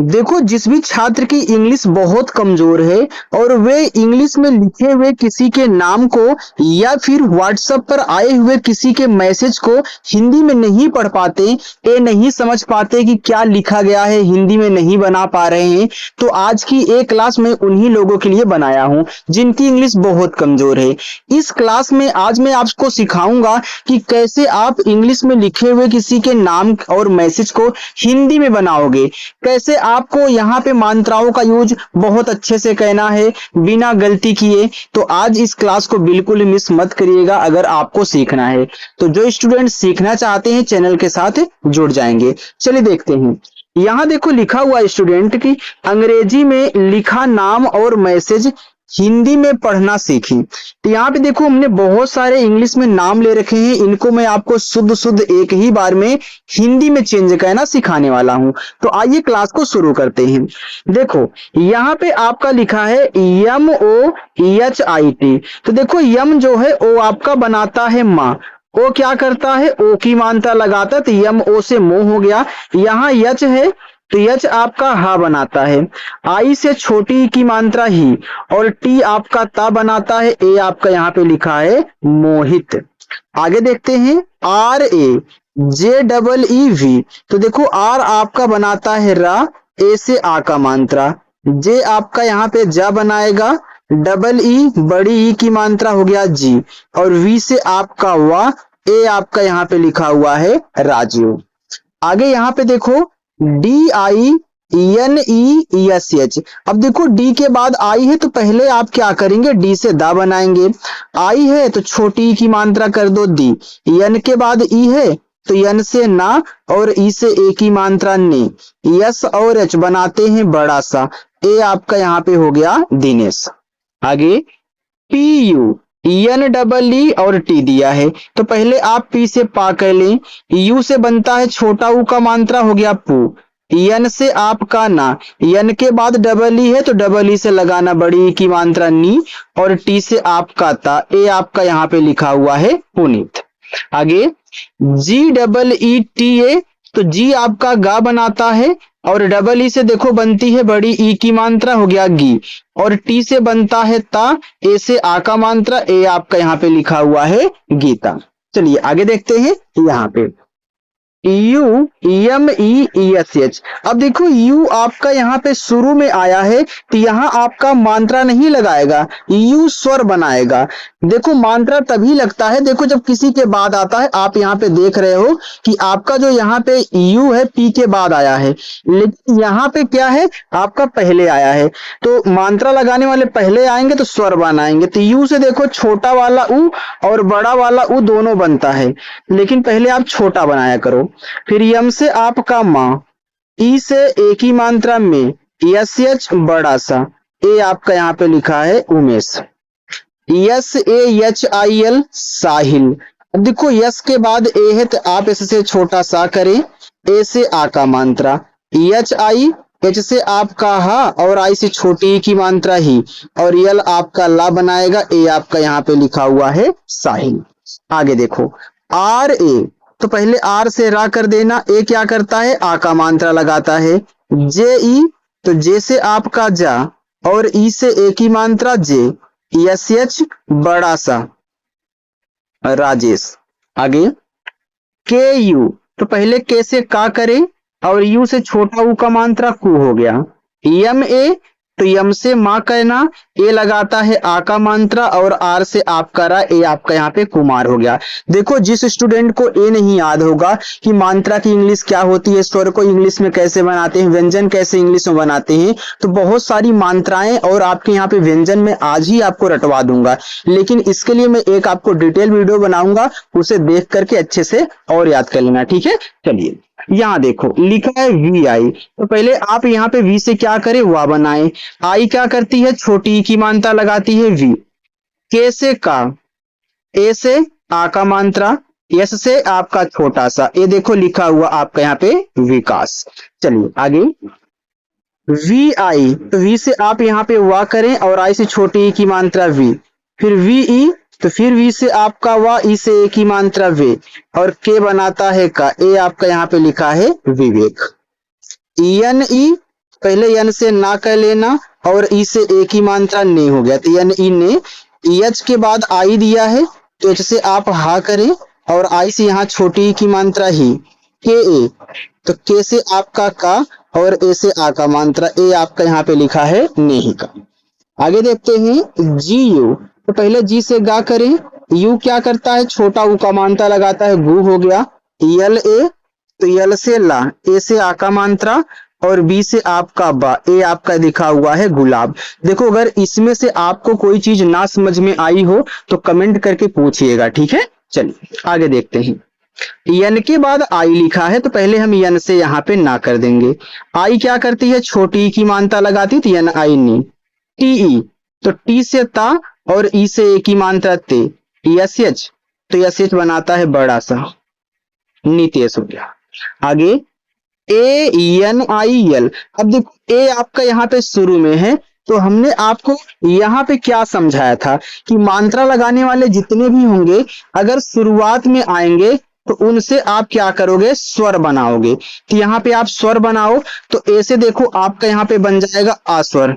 देखो, जिस भी छात्र की इंग्लिश बहुत कमजोर है और वे इंग्लिश में लिखे हुए किसी के नाम को या फिर व्हाट्सएप पर आए हुए किसी के मैसेज को हिंदी में नहीं पढ़ पाते, ये नहीं समझ पाते कि क्या लिखा गया है, हिंदी में नहीं बना पा रहे हैं, तो आज की एक क्लास में उन्हीं लोगों के लिए बनाया हूं जिनकी इंग्लिश बहुत कमजोर है। इस क्लास में आज मैं आपको सिखाऊंगा कि कैसे आप इंग्लिश में लिखे हुए किसी के नाम और मैसेज को हिंदी में बनाओगे, कैसे आपको यहाँ पे मात्राओं का यूज बहुत अच्छे से कहना है बिना गलती किए। तो आज इस क्लास को बिल्कुल मिस मत करिएगा अगर आपको सीखना है। तो जो स्टूडेंट सीखना चाहते हैं चैनल के साथ जुड़ जाएंगे। चलिए देखते हैं। यहाँ देखो लिखा हुआ स्टूडेंट की अंग्रेजी में लिखा नाम और मैसेज हिंदी में पढ़ना सीखी। तो यहाँ पे देखो हमने बहुत सारे इंग्लिश में नाम ले रखे हैं, इनको मैं आपको शुद्ध शुद्ध एक ही बार में हिंदी में चेंज करना सिखाने वाला हूं। तो आइए क्लास को शुरू करते हैं। देखो यहाँ पे आपका लिखा है MOHIT। तो देखो यम जो है ओ आपका बनाता है माँ, ओ क्या करता है, ओ की मात्रा लगाता है, तो यम ओ से मो हो गया। यहाँ यच है तो यच आपका हा बनाता है, आई से छोटी की मात्रा ही, और टी आपका ता बनाता है, ए आपका यहाँ पे लिखा है मोहित। आगे देखते हैं RAJEE। तो देखो आर आपका बनाता है रा, ए से आ का मात्रा, जे आपका यहाँ पे जा बनाएगा, डबल ई बड़ी ई की मात्रा हो गया जी, और वी से आपका वा, ए आपका यहाँ पे लिखा हुआ है राजू। आगे यहाँ पे देखो DINESH। अब देखो डी के बाद आई है तो पहले आप क्या करेंगे, डी से दा बनाएंगे। आई है तो छोटी ई की मात्रा कर दो दी, यन के बाद ई है तो यन से ना, और ई से ए की मात्रा ने, यस और एच बनाते हैं बड़ा सा, ए आपका यहाँ पे हो गया दिनेश। आगे PU, NEE और टी दिया है तो पहले आप पी से पा कर लें, यू से बनता है छोटा ऊ का मात्रा हो गया पू, यन से आपका ना, यन के बाद डबल ई है तो डबल ई से लगाना बड़ी ई की मात्रा नी, और टी से आपका ता, ए आपका यहाँ पे लिखा हुआ है पुनीत। आगे GEETA। तो जी आपका गा बनाता है, और डबल ई से देखो बनती है बड़ी ई की मात्रा हो गया गी, और टी से बनता है ता, ए से आ का मात्रा, ए आपका यहाँ पे लिखा हुआ है गीता। चलिए आगे देखते हैं। यहाँ पे UMEESH। अब देखो यू आपका यहाँ पे शुरू में आया है तो यहाँ आपका मात्रा नहीं लगाएगा, यू स्वर बनाएगा। देखो मात्रा तभी लगता है, देखो जब किसी के बाद आता है, आप यहाँ पे देख रहे हो कि आपका जो यहाँ पे यू है पी के बाद आया है, लेकिन यहाँ पे क्या है आपका पहले आया है। तो मात्रा लगाने वाले पहले आएंगे तो स्वर बनाएंगे। तो यू से देखो छोटा वाला ऊ और बड़ा वाला ऊ दोनों बनता है, लेकिन पहले आप छोटा बनाया करो। फिर यम से आपका माँ, ई से ए की मात्रा में, यस बड़ा सा, ए आपका यहाँ पे लिखा है उमेश, SAHIL साहिल। अब देखो यस के बाद ए है तो आप इससे छोटा सा करें, ए से आ का मात्रा, HI, एच से आपका हा, और आई से छोटी की मात्रा ही, और यल आपका ला बनाएगा, ए आपका यहाँ पे लिखा हुआ है साहिल। आगे देखो RA। तो पहले आर से रा कर देना, ए क्या करता है आ का मात्रा लगाता है, JE। तो जे से आपका जा, और ई से ए की मात्रा जे, SH बड़ा सा राजेश। आगे KU। तो पहले के से का करे, और यू से छोटा ऊ का मात्रा कु हो गया। MA। तो यम से माँ कहना, ए लगाता है आ का मात्रा, और आर से आपका रा, ए आपका यहाँ पे कुमार हो गया। देखो जिस स्टूडेंट को ए नहीं याद होगा कि मात्रा की इंग्लिश क्या होती है, स्वर को इंग्लिश में कैसे बनाते हैं, व्यंजन कैसे इंग्लिश में बनाते हैं, तो बहुत सारी मात्राएं और आपके यहाँ पे व्यंजन में आज ही आपको रटवा दूंगा, लेकिन इसके लिए मैं एक आपको डिटेल वीडियो बनाऊंगा, उसे देख करके अच्छे से और याद कर लेना, ठीक है। चलिए यहाँ देखो लिखा है VI। तो पहले आप यहाँ पे वी से क्या करें, वा बनाएं। आई क्या करती है, छोटी ई की मात्रा लगाती है वी, के से का, ए से आ का मात्रा, यस से आपका छोटा सा, ये देखो लिखा हुआ आपका यहाँ पे विकास। चलिए आगे VI। तो वी से आप यहाँ पे वा करें, और आई से छोटी ई की मात्रा वी, फिर VE। तो फिर वी से आपका वा, ई से ए की मात्रा वे, और के बनाता है का, ए आपका यहाँ पे लिखा है विवेक। ENE। पहले यन से ना कर लेना और ई से एक ही मात्रा ने हो गया, तो यन ई ने। एच के बाद आई दिया है तो एच से आप हा करें और आई से यहाँ छोटी ई की मात्रा ही, के ए, तो के से आपका का और ए से आ का मात्रा, ए आपका यहाँ पे लिखा है नहीं का। आगे देखते हैं जी यू, तो पहले जी से गा करें, यू क्या करता है छोटा ऊ का मात्रा लगाता है, गु हो गया। यल ए, तो यल से ला, ए से आ का मात्रा और बी से आपका बा, ए आपका लिखा हुआ है गुलाब। देखो अगर इसमें से आपको कोई चीज ना समझ में आई हो तो कमेंट करके पूछिएगा, ठीक है। चलिए आगे देखते हैं। यन के बाद आई लिखा है तो पहले हम यन से यहाँ पे ना कर देंगे। आई क्या करती है छोटी की मात्रा लगाती, तो यन आई नी। टी ई, तो टी से ता और ई से ए की मात्रा ते, यस एच, तो यस एच बनाता है बड़ा सा, नितेश हो गया। आगे ए एन आई एल, अब देखो ए आपका यहाँ पे शुरू में है, तो हमने आपको यहाँ पे क्या समझाया था कि मात्रा लगाने वाले जितने भी होंगे अगर शुरुआत में आएंगे तो उनसे आप क्या करोगे, स्वर बनाओगे। तो यहाँ पे आप स्वर बनाओ, तो ए से देखो आपका यहाँ पे बन जाएगा आस्वर,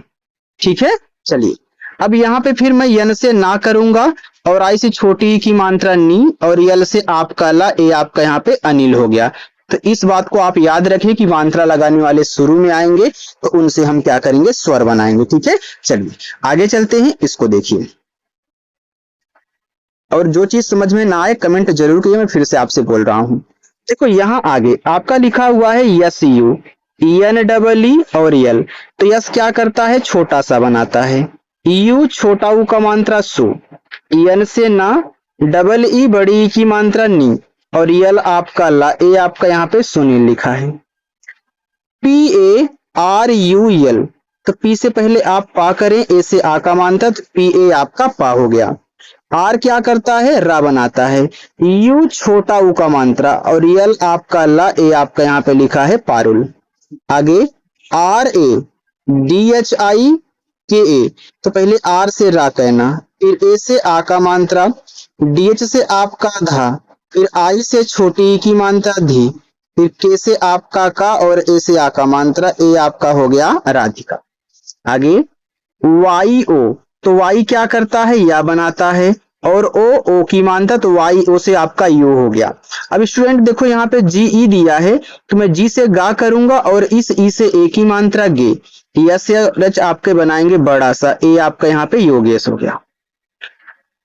ठीक है। चलिए अब यहाँ पे फिर मैं यन से ना करूंगा और आई से छोटी की मात्रा नी और यल से आपका ला, ए आपका यहाँ पे अनिल हो गया। तो इस बात को आप याद रखें कि मात्रा लगाने वाले शुरू में आएंगे तो उनसे हम क्या करेंगे, स्वर बनाएंगे, ठीक है। चलिए आगे चलते हैं, इसको देखिए और जो चीज समझ में ना आए कमेंट जरूर कीजिए, मैं फिर से आपसे बोल रहा हूं। देखो यहाँ आगे आपका लिखा हुआ है S U, N double E और यल, तो यस क्या करता है छोटा सा बनाता है, यू छोटा ऊ का मात्रा सु, एन से ना, डबल ई बड़ी ई की मात्रा नी और यल आपका ला, ए आपका यहाँ पे सुनील लिखा है। पी ए आर यू यल, तो पी से पहले आप पा करें, ए से आ का मात्रा, तो पी ए आपका पा हो गया। आर क्या करता है रा बनाता है, यू छोटा ऊ का मात्रा और यल आपका ला, ए आपका यहाँ पे लिखा है पारुल। आगे R A D H I K A, तो पहले आर से रा कहना, फिर ए से आ का मात्रा, डी एच से आपका धा, फिर आई से छोटी ई की मात्रा धी, फिर के से आपका का और ए से आ का मात्रा, ए आपका हो गया राधिका। आगे वाई ओ, तो वाई क्या करता है या बनाता है और ओ की मात्रा, तो वाई ओ से आपका यू हो गया। अब स्टूडेंट देखो यहाँ पे जी ई दिया है तो मैं जी से गा करूंगा और इस ई से ए की मात्रा गे, यस या रच आपके बनाएंगे बड़ा सा, ए आपका यहाँ पे योगेश हो गया।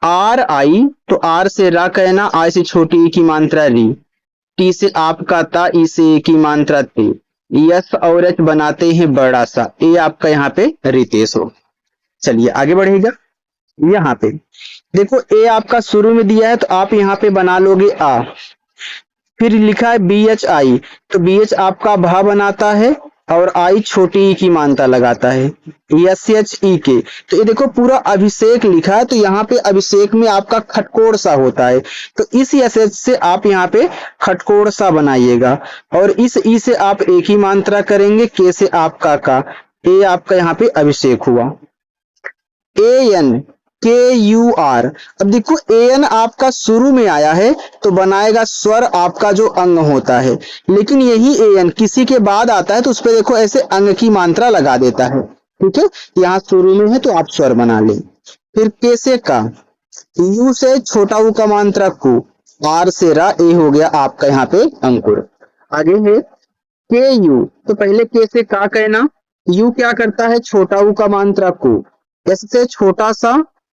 आर आई, तो आर से रा कहना, आई से छोटी ई की मात्रा री, टी से आपका ता, ई से ए की मात्रा ते, यस और एच बनाते हैं बड़ा सा, ए आपका यहाँ पे रितेश हो। चलिए आगे बढ़ेगा। यहाँ पे देखो ए आपका शुरू में दिया है तो आप यहाँ पे बना लोगे आ, फिर लिखा है बी एच आई, तो बी एच आपका भा बनाता है और आई छोटी ई की मात्रा लगाता है, एस एच ई के, तो ये देखो पूरा अभिषेक लिखा है, तो यहाँ पे अभिषेक में आपका खटकोड़ सा होता है, तो इस एस एच से आप यहाँ पे खटकोड़ सा बनाइएगा और इस ई से आप एक ही मात्रा करेंगे, के से आपका का, ए आपका यहाँ पे अभिषेक हुआ। ए एन के यू आर, अब देखो ए एन आपका शुरू में आया है तो बनाएगा स्वर आपका जो अंग होता है, लेकिन यही ए एन किसी के बाद आता है तो उस पर देखो ऐसे अंग की मात्रा लगा देता है, ठीक है। यहाँ शुरू में है तो आप स्वर बना लें। फिर के से का, यू से छोटा ऊ का मात्रा कु, आर से रा, ए हो गया आपका यहाँ पे अंकुर। आगे है के यू, तो पहले के से का कहना, यू क्या करता है छोटा ऊ का मात्रा कु, एस से छोटा सा,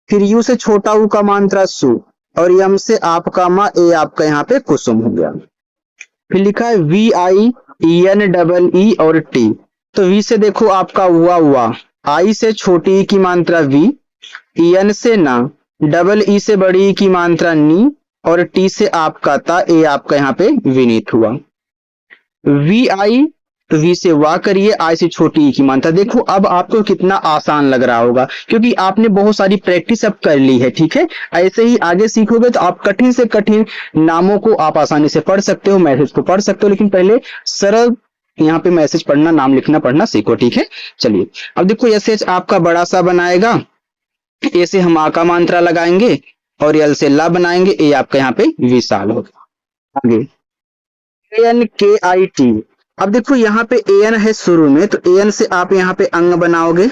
फिर यू से छोटा ऊ का मात्रा सु और यम से आपका मा, ए आपका यहाँ पे कुसुम हो गया। फिर लिखा है V I N double E और टी, तो वी से देखो आपका हुआ, आई से छोटी ई की मात्रा वी, एन से ना, डबल ई से बड़ी ई की मात्रा नी और टी से आपका ता, ए आपका यहाँ पे विनीत हुआ। वी आई, तो वी से वाह करिए, आई से छोटी ई की मात्रा। देखो अब आपको कितना आसान लग रहा होगा क्योंकि आपने बहुत सारी प्रैक्टिस अब कर ली है, ठीक है। ऐसे ही आगे सीखोगे तो आप कठिन से कठिन नामों को आप आसानी से पढ़ सकते हो, मैसेज को पढ़ सकते हो, लेकिन पहले सरल यहाँ पे मैसेज पढ़ना, नाम लिखना पढ़ना सीखो, ठीक है। चलिए अब देखो एस एच आपका बड़ा सा बनाएगा, ए से हम आ का मात्रा लगाएंगे और यल से ला बनाएंगे, ए आपका यहाँ पे विशाल होगा। आगे एन के आई टी, अब देखो यहाँ पे एन है शुरू में, तो एन से आप यहाँ पे अंग बनाओगे,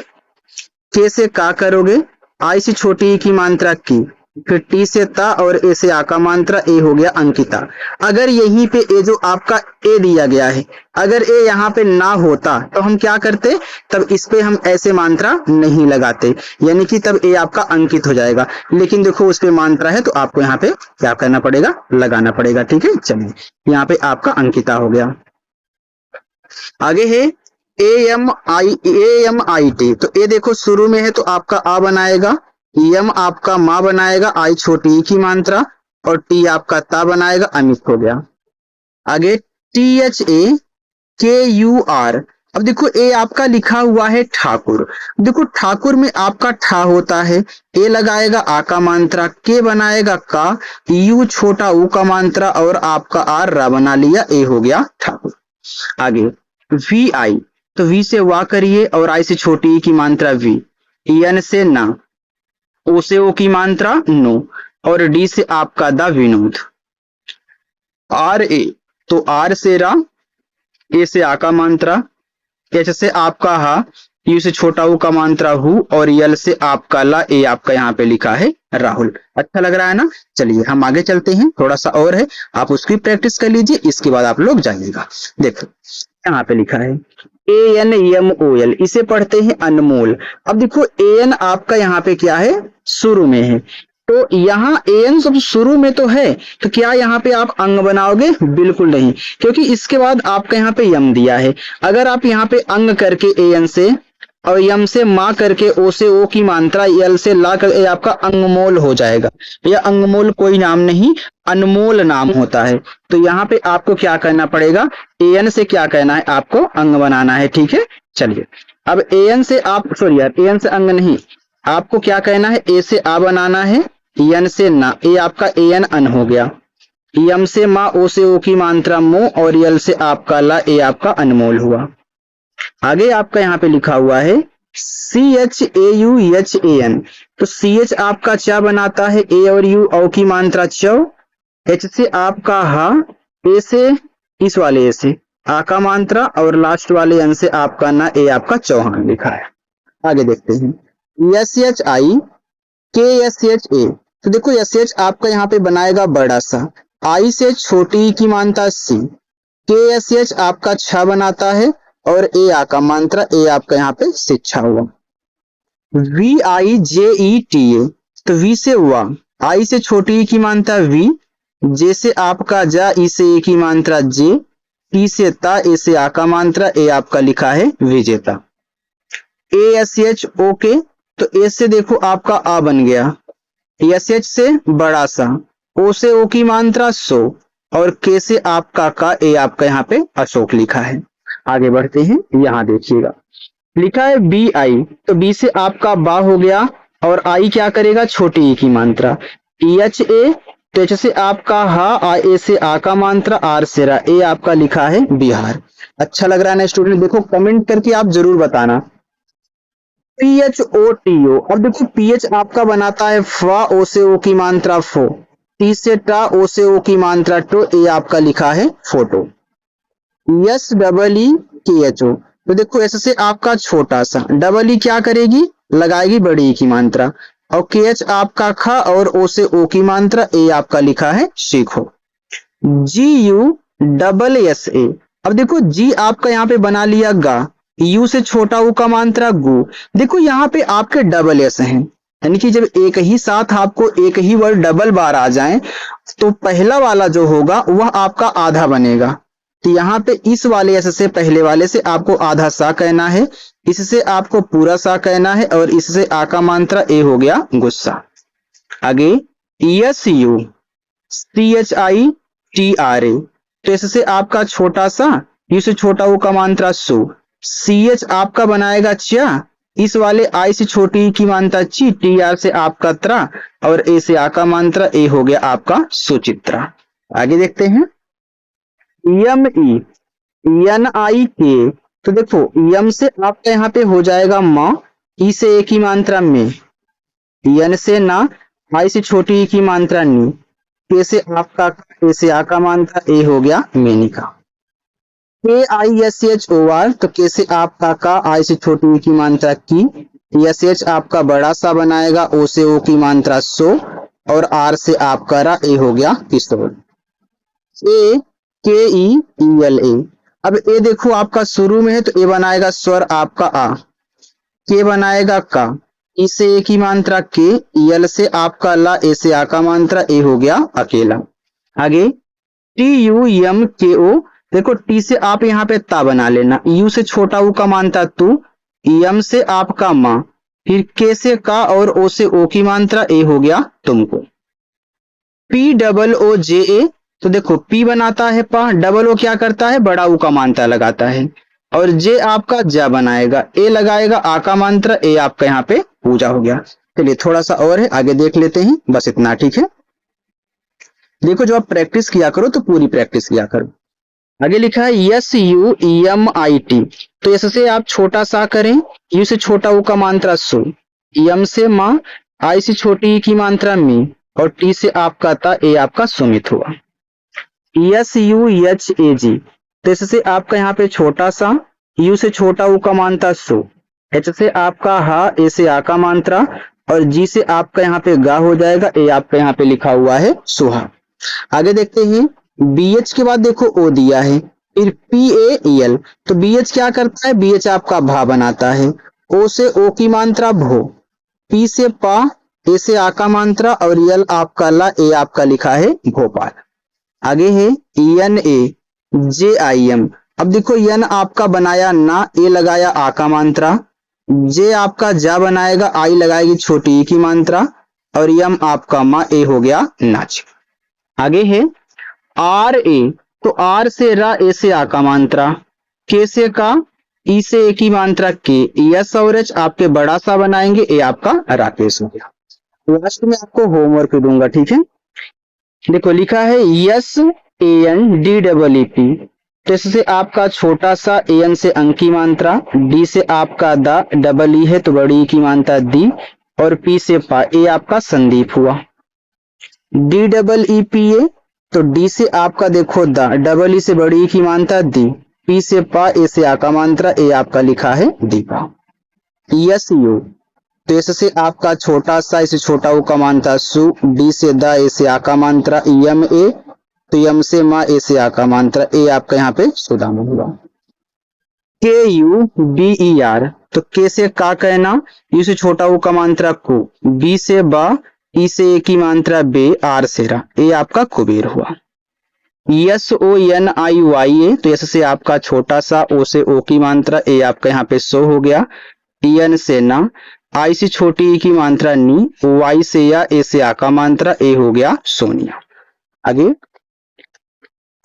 के से का करोगे, आई से छोटी ई की मात्रा की, फिर टी से ता और ए से आ का मात्रा, ए हो गया अंकिता। अगर यहीं पे ए जो आपका ए दिया गया है, अगर ए यहाँ पे ना होता तो हम क्या करते, तब इस पे हम ऐसे मात्रा नहीं लगाते, यानी कि तब ए आपका अंकित हो जाएगा। लेकिन देखो उस पे मात्रा है तो आपको यहाँ पे क्या करना पड़ेगा, लगाना पड़ेगा। ठीक है, चलिए यहाँ पे आपका अंकिता हो गया। आगे है AMIT। तो ए देखो शुरू में है तो आपका आ बनाएगा, यम आपका माँ बनाएगा, आई छोटी ई की मात्रा, और टी आपका ता बनाएगा, अमित हो गया। आगे THAKUR। अब देखो ए आपका लिखा हुआ है ठाकुर। देखो ठाकुर में आपका ठा होता है, ए लगाएगा आ का मात्रा, के बनाएगा का, यू छोटा ऊ का मात्रा, और आपका आर रा बना लिया, ए हो गया ठाकुर। आगे VI। तो वी से वाह करिए, और आई से छोटी ई की मात्रा वी, एन से ना, ओ से ओ की मात्रा नो, और डी से आपका दा विनोद। RA। तो आर से रा, ए से आ का मात्रा, एच से आपका हा, यू से छोटा ऊ का मात्रा हु, और यल से आपका ला, ए आपका यहाँ पे लिखा है राहुल। अच्छा लग रहा है ना। चलिए हम आगे चलते हैं, थोड़ा सा और है, आप उसकी प्रैक्टिस कर लीजिए, इसके बाद आप लोग जाइएगा। देखो यहाँ पे लिखा है ANMOL, इसे पढ़ते हैं अनमोल। अब देखो AN आपका यहाँ पे क्या है, शुरू में है, तो यहाँ AN सब शुरू में तो है, तो क्या यहाँ पे आप अंग बनाओगे, बिल्कुल नहीं, क्योंकि इसके बाद आपका यहाँ पे यम दिया है। अगर आप यहाँ पे अंग करके AN से और यम से माँ करके, ओ से ओ की मात्रा, यल से ला कर, ये आपका अंगमोल हो जाएगा। यह अंगमोल कोई नाम नहीं, अनमोल नाम होता है। तो यहाँ पे आपको क्या करना पड़ेगा, AN से क्या करना है, आपको अंग बनाना है। ठीक है, चलिए अब AN से आप, सॉरी यार, AN से अंग नहीं, आपको क्या कहना है, ए से आ बनाना है, यन से ना, ए आपका AN अन हो गया, यम से माँ, ओ से ओ की मात्रा मो, और यल से आपका ला, ए आपका अनमोल हुआ। आगे आपका यहाँ पे लिखा हुआ है CHAUHAN। तो CH आपका चा बनाता है, ए और यू औ की मात्रा चौ, H से आपका हा, ए से इस वाले ए से आ का मात्रा, और लास्ट वाले एन से आपका ना, ए आपका चौहान लिखा है। आगे देखते हैं SHIKSHA। तो देखो SH आपका यहाँ पे बनाएगा बड़ा सा, आई से छोटी की मात्रा सी, KSH आपका छा बनाता है, और ए आ का मात्रा, ए आपका यहाँ पे शिक्षा हुआ। VIJETA। तो वी से हुआ, आई से छोटी की मात्रा वी, जे से आपका जा, ई से ए की मात्रा जे, टी से ता, ए से आ का मात्रा, ए आपका लिखा है विजेता। ASH okay. तो ए से देखो आपका आ बन गया, SH से बड़ा सा, ओ से ओ की मात्रा सो, और के से आपका का, ए आपका यहाँ पे अशोक लिखा है। आगे बढ़ते हैं, यहाँ देखिएगा लिखा है BI। तो बी से आपका बा हो गया, और आई क्या करेगा, छोटी ई की मात्रा, EHA। तो एच से आपका हा, ए से आ का मात्रा, आर से रा, ए आपका लिखा है बिहार। अच्छा लग रहा है ना स्टूडेंट, देखो कमेंट करके आप जरूर बताना। PHOTO। अब देखो PH आपका बनाता है फा, ओ से ओ की मात्रा फो, टी से टा, ओ से ओ की मात्रा टो, ए आपका लिखा है फोटो। SEEKHO। तो देखो एस से आपका छोटा सा, डबल ई क्या करेगी, लगाएगी बड़ी ई की मात्रा, और KH आपका खा, और ओ से ओ की मात्रा, ए आपका लिखा है सीखो। GUSSA। अब देखो जी आपका यहाँ पे बना लिया गा, यू से छोटा ऊ का मात्रा गु। देखो यहाँ पे आपके डबल एस हैं, यानी कि जब एक ही साथ आपको एक ही वर्ड डबल बार आ जाए, तो पहला वाला जो होगा वह आपका आधा बनेगा। तो यहाँ पे इस वाले एस से, पहले वाले से आपको आधा सा कहना है, इससे आपको पूरा सा कहना है, और इससे आ का मात्रा, ए हो गया गुस्सा। आगे SUCHITRA। तो इससे आपका छोटा सा, यू से छोटा ऊ का मात्रा सु, CH आपका बनाएगा चा, इस वाले आई से छोटी की मात्रा ची, TR से आपका त्रा, और ए से आ का मात्रा, ए हो गया आपका सुचित्रा। आगे देखते हैं ME NIK। तो देखो यम से आपका यहाँ पे हो जाएगा माँ, ई से ए की मात्रा में, यन से ना, आई से छोटी ई की मात्रा नी, के से आपका, ए से आ का मात्रा, ए हो गया मेनिका। KISHOR, तो के से आपका का, आई से छोटी ई की मात्रा की, SH आपका बड़ा सा बनाएगा, ओ से ओ की मात्रा सो, और आर से आपका रा, ए हो गया किशोर। KEELA, अब ए देखो आपका शुरू में है तो ए बनाएगा स्वर आपका आ, के बनाएगा का, ई से ए की मात्रा के, यल से आपका ला, ए से आ का मात्रा, ए हो गया अकेला। आगे TUMKO, देखो टी से आप यहाँ पे ता बना लेना, यू से छोटा ऊ का मात्रा तू, यम से आपका माँ, फिर के से का और ओ से ओ की मात्रा, ए हो गया तुमको। POOJA, तो देखो पी बनाता है पा, डबल ओ क्या करता है, बड़ा ऊ का मात्रा लगाता है, और जे आपका जा बनाएगा, ए लगाएगा आ का मात्रा, ए आपका यहाँ पे पूजा हो गया। चलिए थोड़ा सा और है, आगे देख लेते हैं, बस इतना ठीक है। देखो जो आप प्रैक्टिस किया करो तो पूरी प्रैक्टिस किया करो। आगे लिखा है SUEMIT, तो एस से आप छोटा सा करें, यू से छोटा ऊ का मात्रा सु, यम से माँ, आई से छोटी ई की मात्रा मी, और टी से आपका ता, ए आपका सुमित हुआ। SUHAG, तो इससे आपका यहाँ पे छोटा सा, यू से छोटा ऊ का मात्रा सु, एच से आपका हा, ए से आ का मात्रा, और जी से आपका यहाँ पे गा हो जाएगा, ए आपका यहाँ पे लिखा हुआ है सुहा। आगे देखते हैं, BH के बाद देखो ओ दिया है, फिर PAEL, तो BH क्या करता है, BH आपका भा बनाता है, ओ से ओ की मात्रा भो, पी से पा, ए से आ का मात्रा, और यल आपका ला, ए आपका लिखा है भोपाल। आगे है ENAJIM, अब देखो यन आपका बनाया ना, ए लगाया आ का मात्रा, जे आपका जा बनाएगा, आई लगाएगी छोटी ई की मात्रा, और यम आपका मा, ए हो गया नाच। आगे है RA, तो आर से रा, ए से आ का मात्रा, के से का, ई से ए की मात्रा के, यस और एच आपके बड़ा सा बनाएंगे, ए आपका राकेश हो गया। लास्ट में आपको होमवर्क दूंगा, ठीक है। देखो लिखा है SANDEEP, तो इससे आपका छोटा सा, एन से अंक की मात्रा, डी से आपका दा, डबल ई है तो बड़ी की मात्रा दी, और पी से पा, ए आपका संदीप हुआ। DEEPA, तो डी से आपका देखो दा, डबल ई से बड़ी की मात्रा दी, पी से पा, ए से आ का मात्रा, ए आपका लिखा है दीपा। SU, तो एस से आपका छोटा सा, इसे छोटा ऊ का मात्रा सु, डी से दा, ए से आ का मात्रा, यम ए, तो यम से मा, ए से आ का मात्रा, ए आपका यहाँ पे सुदाम हुआ। KUBER, तो के से का कहना, यू से छोटा ऊ का मात्रा को, बी से बा, ई से ए की मात्रा बे, आर से रा, ए आपका कुबेर हुआ। SONIYA, तो एस से आपका छोटा सा, ओ से ओ की मात्रा, ए आपका यहाँ पे सो हो गया, एन से ना, आई से छोटी ई की मात्रा नी, वाई से या, ए से आ का मात्रा, ए हो गया सोनिया। आगे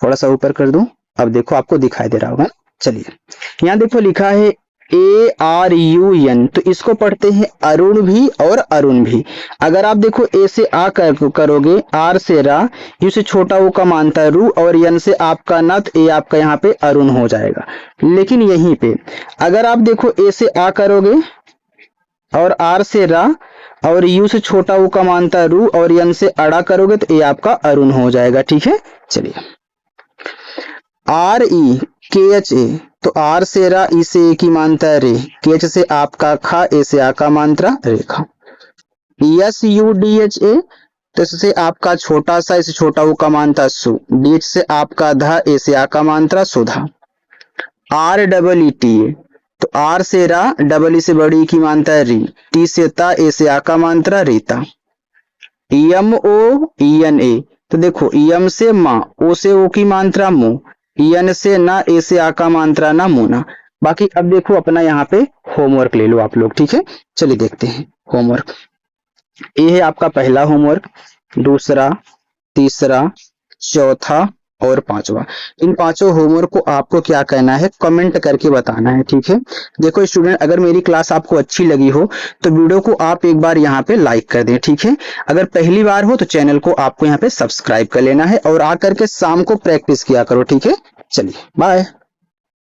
थोड़ा सा ऊपर कर दूं, अब देखो आपको दिखाई दे रहा होगा। चलिए यहाँ देखो लिखा है ARUN, तो इसको पढ़ते हैं अरुण भी और अरुण भी। अगर आप देखो ए से आ करोगे, आर से रा, यू से छोटा ऊ का मात्रा रू, और यन से आपका नत, ए आपका यहाँ पे अरुण हो जाएगा। लेकिन यहीं पे अगर आप देखो ए से आ करोगे, और आर से रा, और यू से छोटा ऊ का मात्रा रू, और यन से अड़ा करोगे तो ए आपका अरुण हो जाएगा, ठीक है। चलिए REKHA, तो आर से रा, ई से ए की मात्रा रे, केच से आपका खा, ए से आ का मात्रा रेखा। SUDHA, तो इससे आपका छोटा सा, इसे छोटा ऊ का मात्रा सु, डीएच से आपका धा, ए से आ का मात्रा सुधा। REETA, तो आर से रा, डबल ई से बड़ी की मात्रा री, टी से ता, ए से आ का मात्रा रीता। MOENA, तो देखो यम से माँ, ओ से ओ की मात्रा मु, यन से ना, ए से आ का मात्रा ना, मुना। बाकी अब देखो अपना यहाँ पे होमवर्क ले लो आप लोग, ठीक है। चलिए देखते हैं होमवर्क। ये है आपका पहला होमवर्क, दूसरा, तीसरा, चौथा और पांचवा। इन पांचों होमवर्क को आपको क्या करना है, कमेंट करके बताना है, ठीक है। देखो स्टूडेंट, अगर मेरी क्लास आपको अच्छी लगी हो तो वीडियो को आप एक बार यहाँ पे लाइक कर दें, ठीक है। अगर पहली बार हो तो चैनल को आपको यहाँ पे सब्सक्राइब कर लेना है, और आकर के शाम को प्रैक्टिस किया करो, ठीक है। चलिए बाय।